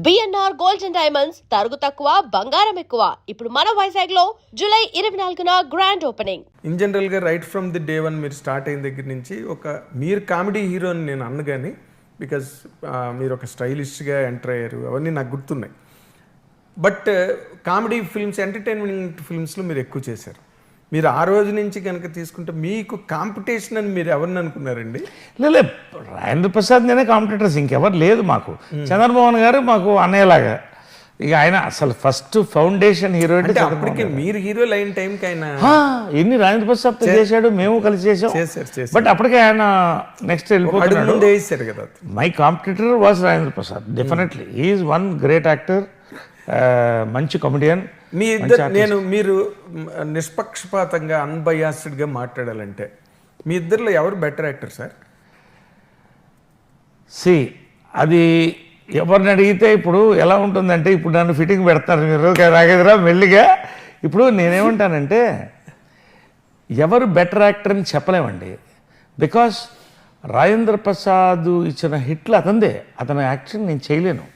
BNR gold and diamonds తరుగు తక్కువ బంగారం ఎక్కువ. ఇప్పుడు మన వైజాగ్ లో జూలై 24న గ్రాండ్ ఓపెనింగ్. ఇన్ జనరల్ గా right from the day one మీరు స్టార్ట్ అయిన దగ్గర నుంచి మీరు కామెడీ హీరో అని నేను అన్న కానీ బికాజ్ మీరు ఒక స్టైలిష్గా ఎంటర్ అయ్యారు, అవన్నీ నాకు గుర్తున్నాయి. బట్ కామెడీ ఫిల్మ్స్, ఎంటర్టైన్మెంట్ ఫిల్మ్స్లో మీరు ఎక్కువ చేశారు. మీరు ఆ రోజు నుంచి కనుక తీసుకుంటే మీకు కాంపిటీషన్ అని మీరు ఎవరిని అనుకున్నారండి? లేదు, రాజేంద్ర ప్రసాద్ నేనే కాంపిటీటర్స్, ఇంకెవరు లేదు మాకు. చంద్రమోహన్ గారు మాకు అన్నయ్యలాగా. ఇక ఆయన అసలు ఫస్ట్ ఫౌండేషన్ హీరో అంటే అప్పటికి మీరు హీరో లైన్ టైంకి ఆయన ఎన్ని రాజేంద్ర ప్రసాద్ చేశాడు, మేము కలిసి చేసాం. బట్ అప్పటికే ఆయన నెక్స్ట్ వెళ్ళిపోయాడు కదా. My competitor was Rajendra Prasad. Definitely he's one great actor, మంచి కామెడియన్. మీరు నిష్పక్షపాతంగా అన్బయాస్డ్గా మాట్లాడాలంటే మీ ఇద్దరిలో ఎవరు బెటర్ యాక్టర్ సార్? అది ఎవరిని అడిగితే ఇప్పుడు ఎలా ఉంటుందంటే, ఇప్పుడు నన్ను ఫిట్టింగ్ పెడతారు మీరు రాగేదరా మెల్లిగా. ఇప్పుడు నేనేమంటానంటే ఎవరు బెటర్ యాక్టర్ అని చెప్పలేమండి. బికాస్ రాజేంద్ర ప్రసాద్ ఇచ్చిన హిట్లు అతనిదే, అతని యాక్షన్ నేను చేయలేను.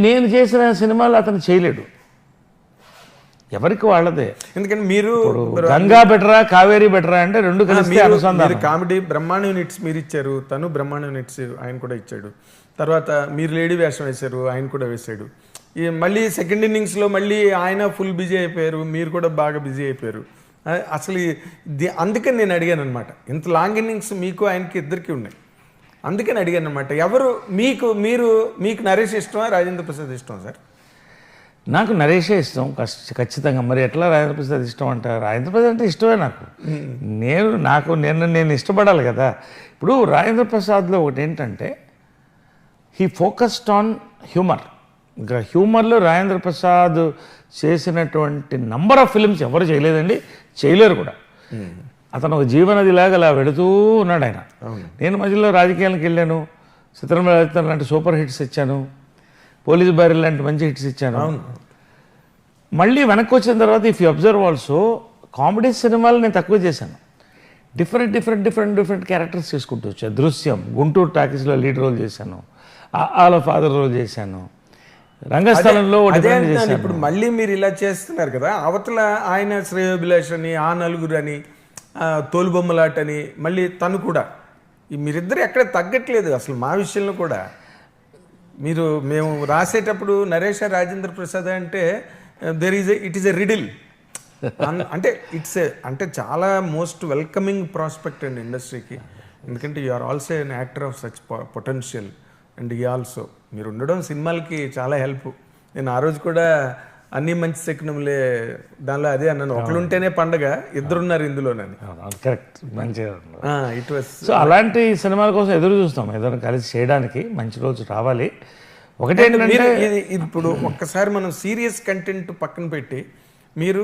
నేను చేసిన సినిమాలు అతను చేయలేడు, ఎవరికి వాళ్ళదే. ఎందుకంటే మీరు గంగా బెటరా కావేరీ బెటరా అంటే రెండు కలిసి అనుసంధానం. కామెడీ బ్రహ్మాండ యూనిట్స్ మీరు ఇచ్చారు, తను బ్రహ్మాండ యూనిట్స్ ఆయన కూడా ఇచ్చాడు. తర్వాత మీరు లేడీ వేషం వేశారు, ఆయన కూడా వేశాడు. మళ్ళీ సెకండ్ ఇన్నింగ్స్లో మళ్ళీ ఆయన ఫుల్ బిజీ అయిపోయారు, మీరు కూడా బాగా బిజీ అయిపోయారు. అసలు అందుకని నేను అడిగాను అనమాట, ఇంత లాంగ్ ఇన్నింగ్స్ మీకు ఆయనకి ఇద్దరికి ఉన్నాయి. అందుకని అడిగాను అనమాట, ఎవరు మీకు నరేష్ ఇష్టమా రాజేంద్ర ప్రసాద్ ఇష్టమా సార్? నాకు నరేషే ఇష్టం ఖచ్చితంగా. మరి ఎట్లా రాజేంద్ర ప్రసాద్ ఇష్టం అంటారు? రాజేంద్ర ప్రసాద్ అంటే ఇష్టమే నాకు. నేను ఇష్టపడాలి కదా. ఇప్పుడు రాజేంద్ర ప్రసాద్లో ఒకటి ఏంటంటే హీ ఫోకస్డ్ ఆన్ హ్యూమర్. ఇంకా హ్యూమర్లో రాజేంద్ర ప్రసాద్ చేసినటువంటి నంబర్ ఆఫ్ ఫిల్మ్స్ ఎవరు చేయలేదండి, చేయలేరు కూడా. అతను ఒక జీవనదిలాగా అలా వెళుతూ ఉన్నాడు ఆయన. నేను మధ్యలో రాజకీయాలకు వెళ్ళాను, చిత్రంలో లాంటి సూపర్ హిట్స్ ఇచ్చాను, పోలీస్ బ్యారెల్ లాంటి మంచి హిట్స్ ఇచ్చాను. మళ్ళీ వెనక్కి వచ్చిన తర్వాత if you observe also comedy సినిమాలు నేను తక్కువ చేశాను. డిఫరెంట్ క్యారెక్టర్స్ చేసుకుంటూ వచ్చాను. దృశ్యం, గుంటూరు టాకీస్లో లీడ్ రోల్ చేశాను, ఆల ఫాదర్ రోల్ చేశాను, రంగస్థలంలో. ఇప్పుడు మళ్ళీ మీరు ఇలా చేస్తున్నారు కదా, అవతల ఆయన శ్రేయోభిలాష్ అని, ఆ నలుగురు అని, తోలుబొమ్మలాట అని, మళ్ళీ తను కూడా మీరిద్దరు ఎక్కడ తగ్గట్లేదు అసలు. మా విషయంలో కూడా మేము రాసేటప్పుడు నరేష్ రాజేంద్ర ప్రసాద్ అంటే ఇట్ ఈస్ ఎ రిడిల్. అంటే చాలా మోస్ట్ వెల్కమింగ్ ప్రాస్పెక్ట్ అండి ఇండస్ట్రీకి. ఎందుకంటే you are also an actor of such potential and ఈ ఆల్సో మీరు ఉండడం సినిమాలకి చాలా హెల్ప్. నేను ఆ రోజు కూడా అన్ని మంచి శకునములే దానిలో అదే అన్నాను, ఒకళ్ళుంటేనే పండగ, ఇద్దరున్నారు ఇందులోనని. కరెక్ట్, మంచిగా. ఇట్ వాస్ సో అలాంటి సినిమాల కోసం ఎదురు చూస్తాం, ఏదైనా కలిసి చేయడానికి మంచి రోజు రావాలి. ఒకటేంటంటే ఇప్పుడు ఒక్కసారి మనం సీరియస్ కంటెంట్ పక్కన పెట్టి మీరు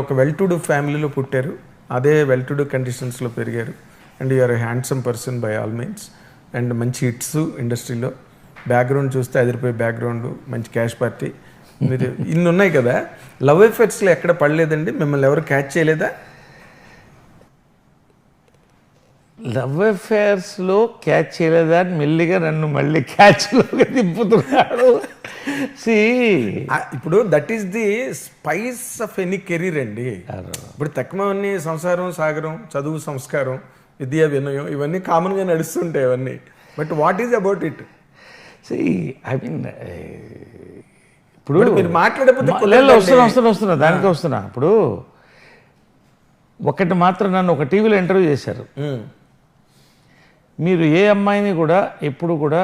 ఒక వెల్ టు డూ ఫ్యామిలీలో పుట్టారు, అదే వెల్ టు డూ కండిషన్స్లో పెరిగారు, and you're a handsome person by all means, and మంచి హిట్స్ ఇండస్ట్రీలో. బ్యాక్గ్రౌండ్ చూస్తే అదిరిపోయే బ్యాక్గ్రౌండ్, మంచి క్యాష్ పార్టీ, మీరు ఇన్ని ఉన్నాయి కదా. లవ్ ఎఫెక్ట్స్లో ఎక్కడ పడలేదండి? మిమ్మల్ని ఎవరు క్యాచ్ చేయలేదా? లవ్ అఫేర్స్లో క్యాచ్ చేయలేదా అని మెల్లిగా నన్ను మళ్ళీ క్యాచ్లోకి తిప్పుతున్నాడు. ఇప్పుడు that is the spice of any career అండి. ఇప్పుడు తక్కువన్నీ సంసారం, సాగరం, చదువు, సంస్కారం, విద్యా, వినయం, ఇవన్నీ కామన్గా నడుస్తుంటాయి అవన్నీ. But what is about it? I mean ఇప్పుడు మీరు మాట్లాడకపోతే వస్తున్నా దానికే వస్తున్నా. ఇప్పుడు ఒకటి మాత్రం నన్ను ఒక టీవీలో ఇంటర్వ్యూ చేశారు, మీరు ఏ అమ్మాయిని కూడా ఎప్పుడు కూడా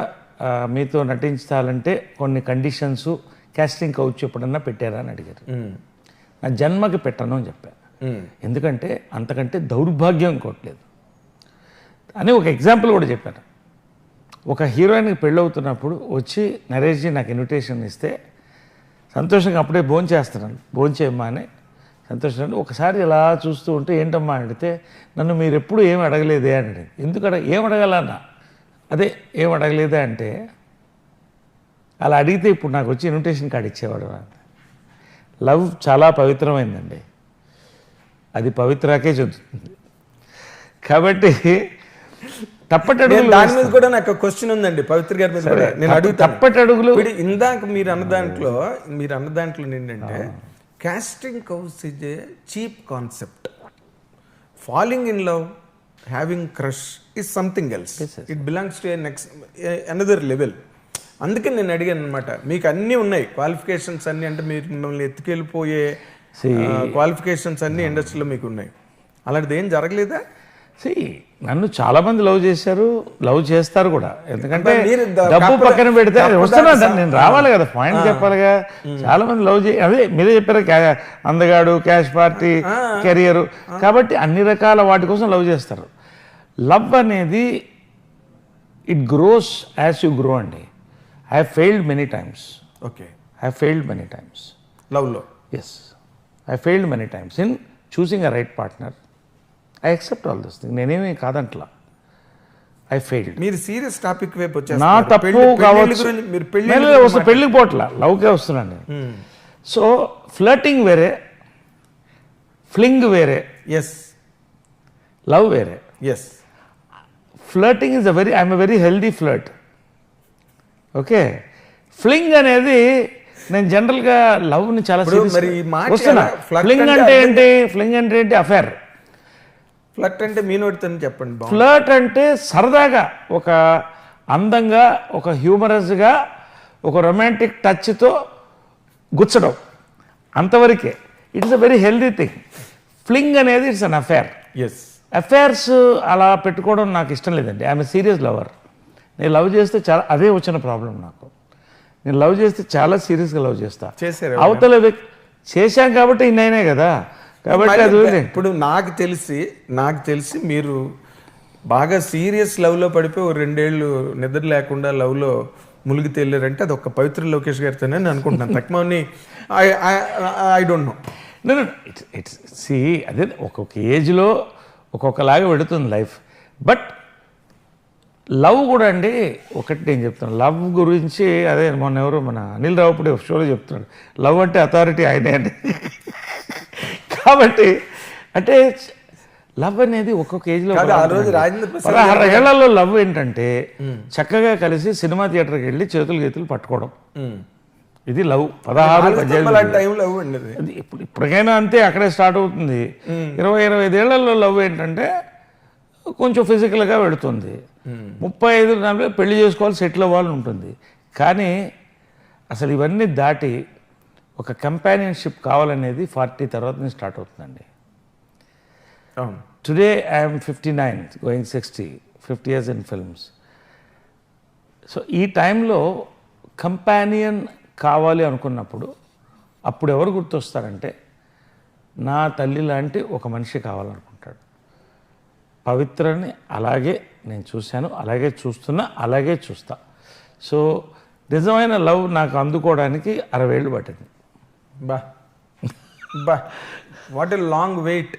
మీతో నటించాలంటే కొన్ని కండిషన్స్ కాస్టింగ్ కౌచ్ ఎప్పుడన్నా పెట్టారా అని అడిగారు. నా జన్మకి పెట్టను అని చెప్పాను. ఎందుకంటే అంతకంటే దౌర్భాగ్యం ఇంకోట్లేదు అని ఒక ఎగ్జాంపుల్ కూడా చెప్పాను. ఒక హీరోయిన్కి పెళ్ళవుతున్నప్పుడు వచ్చి నరేష్జీ నాకు ఇన్విటేషన్ ఇస్తే సంతోషంగా అప్పుడే భోంచేయమ్మా అని సంతోషంగా ఒకసారి ఇలా చూస్తూ ఉంటే ఏంటమ్మా అడిగితే, నన్ను మీరు ఎప్పుడు ఏం అడగలేదే అని అడిగింది. ఎందుకు ఏం అడగాలన్నా, అదే ఏం అడగలేదే అంటే, అలా అడిగితే ఇప్పుడు నాకు వచ్చి ఇన్విటేషన్ కార్డు ఇచ్చేవాడు. లవ్ చాలా పవిత్రమైందండి, అది పవిత్రాకే చెందుతుంది. కాబట్టి తప్పటడుగులు దాని మీద కూడా నాకు క్వశ్చన్ ఉందండి పవిత్ర గారి మీద కూడా నేను అడుగుతాను. తప్పటడుగులు ఇప్పుడు ఇందాక మీరు అన్న దాంట్లో ఏంటంటే casting couch is a cheap concept. Falling in love, having crush is something else. It belongs to another level. అందుకని నేను అడిగాను అనమాట, మీకు అన్నీ ఉన్నాయి క్వాలిఫికేషన్స్ అన్నీ, అంటే మీరు మిమ్మల్ని ఎత్తుకెళ్ళిపోయే క్వాలిఫికేషన్స్ అన్నీ ఇండస్ట్రీలో మీకు ఉన్నాయి. అలాంటిది ఏం జరగలేదా? నన్ను చాలా మంది లవ్ చేశారు, లవ్ చేస్తారు కూడా. ఎందుకంటే మీరు డబ్బు పక్కన పెడితే వస్తున్నాను, నేను రావాలి కదా, పాయింట్ చెప్పాలిగా. చాలా మంది లవ్ అదే మీరే చెప్పారు, అందగాడు, క్యాష్ పార్టీ, కెరియర్, కాబట్టి అన్ని రకాల వాటి కోసం లవ్ చేస్తారు. లవ్ అనేది it grows as you grow అండి. I have failed many times. Okay, I have failed many times లవ్లో. Yes, I failed many times in choosing a right partner. I accept all this thing, నేనేమి కాదంట్లా. I failed. మీరు serious topic వైపు నా తప్పు కావచ్చు. మీరు పెళ్ళికి పోట్లా, లవ్కే వస్తున్నాను. సో ఫ్లర్టింగ్ వేరే, ఫ్లింగ్ వేరే, ఎస్, లవ్ వేరే. Yes. Flirting is I'm a very healthy flirt. Okay, fling అనేది నేను జనరల్గా లవ్ని చాలా మరి ఈ మాట వస్తున్నా. flirt ఫ్లింగ్ అంటే ఏంటి? ఫ్లింగ్ అంటే ఏంటి? అఫేర్. ఫ్లర్ట్ అంటే మీ నోటితో చెప్పండి. ఫ్లర్ట్ అంటే సరదాగా, ఒక అందంగా, ఒక హ్యూమరస్గా, ఒక రొమాంటిక్ టచ్తో గుచ్చడం, అంతవరకే. It's a very healthy thing. Fling అనేది it's an affair. Yes. Affairs అలా పెట్టుకోవడం నాకు ఇష్టం లేదండి. I'm serious lover. నేను లవ్ చేస్తే చాలా, అదే వచ్చిన ప్రాబ్లం నాకు. నేను లవ్ చేస్తే చాలా సీరియస్గా లవ్ చేస్తా. చేశారు అవతల వ్యక్తి చేశాం కాబట్టి ఇన్నైనా కదా, కాబట్టి అది ఇప్పుడు నాకు తెలిసి మీరు బాగా సీరియస్ లవ్లో పడిపోయి 2 ఏళ్ళు నిద్ర లేకుండా లవ్లో మునిగి తేలారంటే అది ఒక పవిత్ర లోకేష్ గారితోనే నేను అనుకుంటున్నాను. తక్కువని ఐ డోంట్ నో. నేను ఇట్స్ సి అదే ఒక్కొక్క ఏజ్లో ఒక్కొక్కలాగా పెడుతుంది లైఫ్. బట్ లవ్ కూడా అండి, ఒకటి నేను చెప్తాను లవ్ గురించి. అదే మొన్న ఎవరు మన అనిల్ రావుపూడి షోలో చెప్తున్నాడు, లవ్ అంటే అథారిటీ ఆయనే అండి. కాబట్టి అంటే లవ్ అనేది ఒక్కొక్క ఏజ్లో 16 ఏళ్లలో లవ్ ఏంటంటే చక్కగా కలిసి సినిమా థియేటర్కి వెళ్ళి చేతులు గీతులు పట్టుకోవడం, ఇది లవ్. 16 ఇప్పటికైనా అంతే, అక్కడే స్టార్ట్ అవుతుంది. 20-25 ఏళ్లలో లవ్ ఏంటంటే కొంచెం ఫిజికల్గా పెడుతుంది. 35-40 పెళ్లి చేసుకోవాలి, సెటిల్ అవ్వాలని ఉంటుంది. కానీ అసలు ఇవన్నీ దాటి ఒక కంపానియన్షిప్ కావాలనేది 40 తర్వాత నుంచి స్టార్ట్ అవుతుందండి. Today I'm 59 going 60, 50 years in films. So ఈ టైంలో కంపానియన్ కావాలి అనుకున్నప్పుడు అప్పుడు ఎవరు గుర్తొస్తారంటే, నా తల్లి లాంటి ఒక మనిషి కావాలనుకుంటాడు. పవిత్రని అలాగే నేను చూశాను, అలాగే చూస్తున్నా, అలాగే చూస్తా. సో నిజమైన లవ్ నాకు అందుకోవడానికి 60 ఏళ్ళు పట్టింది. బా what a long wait.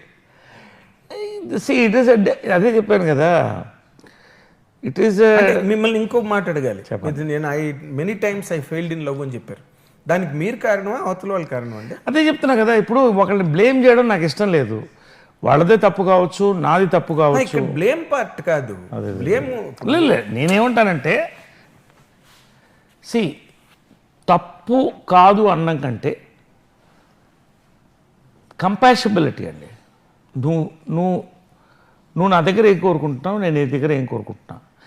It is అదే చెప్పాను కదా, ఇట్ ఈస్. మిమ్మల్ని ఇంకో మాట అడగాలి. నేను many times I failed in love అని చెప్పారు. దానికి మీరు కారణమా, అవతల వాళ్ళ కారణం అండి? అదే చెప్తున్నా కదా. ఇప్పుడు ఒకరిని బ్లేమ్ చేయడం నాకు ఇష్టం లేదు. వాళ్ళదే తప్పు కావచ్చు, నాది తప్పు కావచ్చు. బ్లేమ్ పార్ట్ కాదు, బ్లేమ్. నేనేమంటానంటే తప్పు కాదు అన్నం కంటే కంపాషబిలిటీ అండి. నువ్వు నా దగ్గర ఏం కోరుకుంటున్నావు, నేను నీ దగ్గర ఏం కోరుకుంటున్నా.